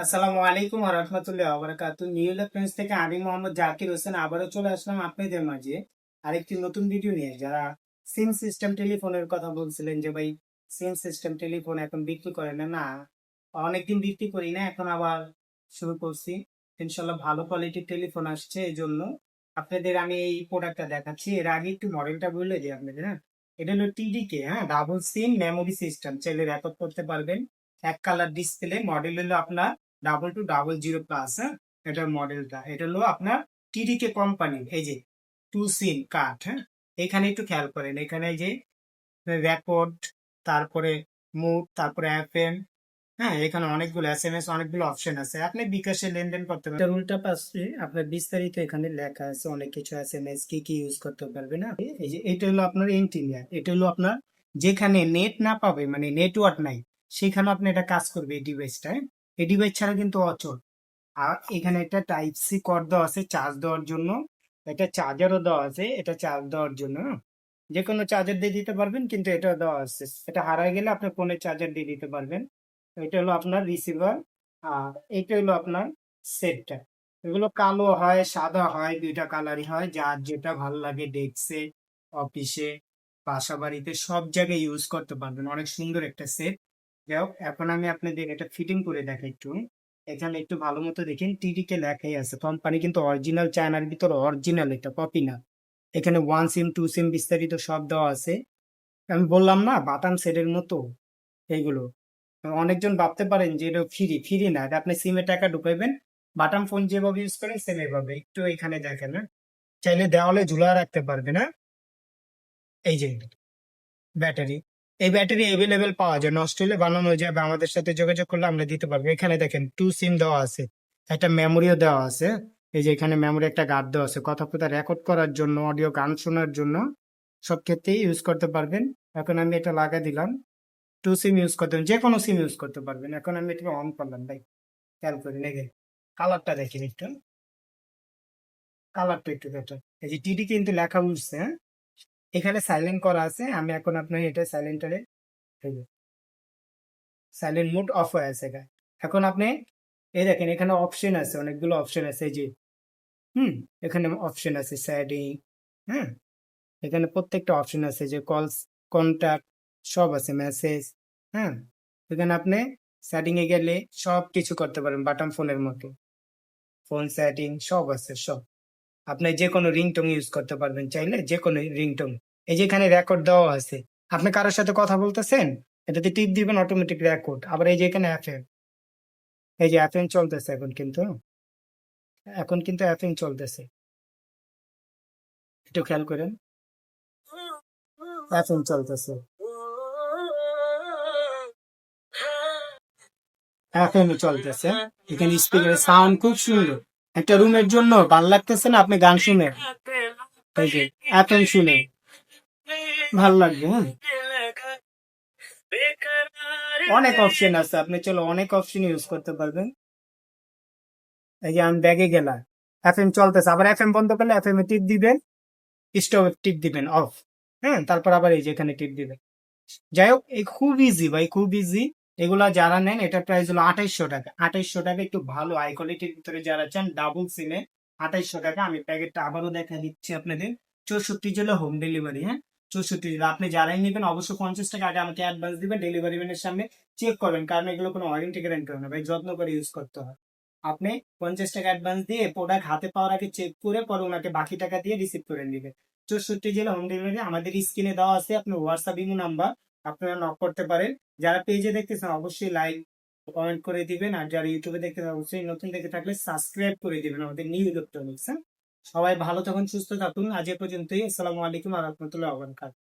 আসসালামু আলাইকুম ওয়া রাহমাতুল্লাহি ওয়া বারাকাতুহু। নিউ ইয়র্ক ফ্রেন্ডস থেকে আমি মোহাম্মদ জাকির হোসেন আবারও চলে আসলাম আপনাদের মাঝে আরেকটি নতুন ভিডিও নিয়ে। যারা সিম সিস্টেম টেলিফোনের কথা বলছিলেন যে ভাই সিম সিস্টেম টেলিফোন এখন বিক্রি করে না, না অনেকদিন বিক্রি করি না, এখন আবার শুরু করছি। ইনশাল্লাহ ভালো কোয়ালিটির টেলিফোন আসছে, এই জন্য আপনাদের আমি এই প্রোডাক্টটা দেখাচ্ছি। এর আগে একটু মডেলটা বললে যে আপনাদের, হ্যাঁ, এটা হলো টিডিকে, হ্যাঁ, ডাবল সিম মেমোরি সিস্টেম, চাইলে রেকর্ড করতে পারবেন। এক কালার ডিসপ্লে, মডেল হলো আপনার 2200+, হ্যাঁ, এটার মডেলটা। এটা হলো আপনার টিডিকে কোম্পানির, এই যে টু সিম কার্ড, হ্যাঁ। এখানে একটু খেয়াল করেন, এখানে এই যে রেকর্ড, তারপরে মুড, তারপরে এফএম, হ্যাঁ, এখানে অনেকগুলো এসএমএস, অনেকগুলো অপশন আছে, আপনি বিকাশে লেনদেন করতে পারবেন। এটার উল্টা পাশে আপনার বিস্তারিত এখানে লেখা আছে অনেক কিছু, এসএমএস কি কি ইউজ করতে পারবেন। না এই যে এটা হলো আপনার ইন্টিরিয়ার, এটা হলো আপনার যেখানে নেট না পাবে, মানে নেটওয়ার্ক নাই, সেখানে আপনি এটা কাজ করবে এই ডিভাইসটা। এই ডিভাইস ছাড়া কিন্তু অচল। আর এখানে একটা টাইপ সি কর্ড দেওয়া আছে চার্জ দেওয়ার জন্য, একটা চার্জারও দেওয়া আছে এটা চার্জ দেওয়ার জন্য, হ্যাঁ। যে কোনো চার্জার দিয়ে দিতে পারবেন, কিন্তু এটা দেওয়া আছে, এটা হারায় গেলে আপনি ফোনের চার্জার দিয়ে দিতে পারবেন। এটা হলো আপনার রিসিভার, আর এটা হলো আপনার সেটটা। এগুলো কালো হয়, সাদা হয়, দুইটা কালারই হয়, যার যেটা ভালো লাগে ডেস্কে, অফিসে, বাসা বাড়িতে সব জায়গায় ইউজ করতে পারবেন। অনেক সুন্দর একটা সেট। যাই হোক, এখন আমি আপনাদের এটা ফিটিং করে দেখাই একটু। এখানে একটু ভালো মতো দেখেন, টিডিকে লেখাই আছে, কোম্পানি কিন্তু অরিজিনাল, চায়নার ভিতর অরিজিনাল, এটা কপি না। এখানে ওয়ান সিম টু সিম বিস্তারিত সব দেওয়া আছে। আমি বললাম না বাটাম সেটের মতো এইগুলো। অনেকজন ভাবতে পারেন যে এটা ফ্রি, ফ্রি না, এটা আপনি সিমে টাকা ঢুকাইবেন। বাটাম ফোন যেভাবে ইউজ করেন সেম এভাবে। একটু এখানে দেখেন, না চাইলে দেওয়ালে ঝুলা রাখতে পারবে না। এই যে ব্যাটারি, এই ব্যাটারি এভেলেবেল পাওয়া যায়, নষ্ট হলে বানানো যাবে, আমাদের সাথে যোগাযোগ করলে আমরা দিতে পারবো। এখানে দেখেন টু সিম দেওয়া আছে, একটা মেমোরিও দেওয়া আছে। এই যে এখানে মেমোরি একটা গার্ড দেওয়া আছে, কথা কথা রেকর্ড করার জন্য, অডিও গান শোনার জন্য, সব ক্ষেত্রেই ইউজ করতে পারবেন। এখন আমি এটা লাগাই দিলাম, টু সিম ইউজ করতে পারবেন, যে কোনো সিম ইউজ করতে পারবেন। এখন আমি এটা অন করলাম, ভাই খেয়াল করে নেগে কালারটা দেখেন একটু, কালারটা একটু দেখেন। এই যে টিডি কিন্তু লেখা উঠছে, হ্যাঁ। এখানে সাইলেন্ট করা আছে, আমি এখন আপনার এটা সাইলেন্টারে, সাইলেন্ট মোড অফ হয়ে আছে এটা। এখন আপনি এই দেখেন এখানে অপশন আছে, অনেকগুলো অপশন আছে, এই যে হুম, এখানে অপশন আছে সেটিং, হ্যাঁ, এখানে প্রত্যেকটা অপশন আছে, যে কলস, কন্টাক্ট, সব আছে, মেসেজ, হ্যাঁ। এখানে আপনি সেটিং এ গেলে সব কিছু করতে পারেন বাটন ফোনের মতো, ফোন সেটিং সব আছে সব। আপনি যে কোনো রিংটোন ইউজ করতে পারবেন, চাইলে যে কোনো রিংটোন। এই যে এখানে রেকর্ড দেওয়া আছে, আপনি কারোর সাথে কথা বলতেছেন, এটাতে টিপ দিবেন, অটোমেটিক রেকর্ড। আবার এই যে এখানে এফএম, এই যে এফএম চলতেছে এখন কিন্তু, এখন কিন্তু এফএম চলতেছে, একটু খেয়াল করেন, এফএম চলতেছে, এফএম চলতেছে। এখানে স্পিকারের সাউন্ড খুব সুন্দর, একটা রুমের জন্য ভালো লাগতেছে না, আপনি গান শুনে, এই যে এফএম শুনে ভালো লাগবে, হ্যাঁ। অনেক অপশন আছে, আপনি চলো অনেক অপশন ইউজ করতে পারবেন। এই যে আমি ব্যাগে গেলাম, এফএম চলতেছে, আবার এফএম বন্ধ করলে এফএম এ টিপ দিবেন, স্টপ টিপ দিবেন অফ, হ্যাঁ, তারপর আবার এই যে এখানে টিপ দিবেন। যাই হোক, এই খুব ইজি ভাই, খুব ইজি। এগুলা যারা নেন, এটা প্রাইস হলো 2800 টাকা। 2800 টাকা, একটু ভালো হাই কোয়ালিটির ভিতরে যারা চান ডাবল সিমে, 2800 টাকা। আমি প্যাকেটটা আবারও দেখা দিচ্ছি আপনাদের। 64 জেলা হোম ডেলিভারি, হ্যাঁ, 64 জেলা। আপনি যারাই নেবেন অবশ্যই 50 টাকা আগে আমাকে অ্যাডভান্স দিবেন, ডেলিভারি ম্যানের সামনে চেক করবেন, কারণ এগুলো কোনো ওয়ারেন্টি গ্যারান্টি হয় না ভাই, যত্ন করে ইউজ করতে হয়। আপনি 50 টাকা অ্যাডভান্স দিয়ে প্রোডাক্ট হাতে পাওয়ার আগে চেক করে পরে ওনাকে বাকি টাকা দিয়ে রিসিভ করে নেবেন। 64 জেলা হোম ডেলিভারি। আমাদের স্ক্রিনে দেওয়া আছে আপনার হোয়াটসঅ্যাপ ইমো নাম্বার, আপনারা নক করতে পারেন। যারা পেজে দেখতেছেন অবশ্যই লাইক কমেন্ট করে দিবেন, আর যারা ইউটিউবে দেখতেছেন অবশ্যই নতুন দেখে থাকলে সাবস্ক্রাইব করে দিবেন আমাদের নিউ ইলেকট্রনিক্স। সবাই ভালো থাকুন, সুস্থ থাকুন, আজ এ পর্যন্তই। আসসালামু আলাইকুম ওয়া রাহমাতুল্লাহি ওয়া বারাকাতুহু।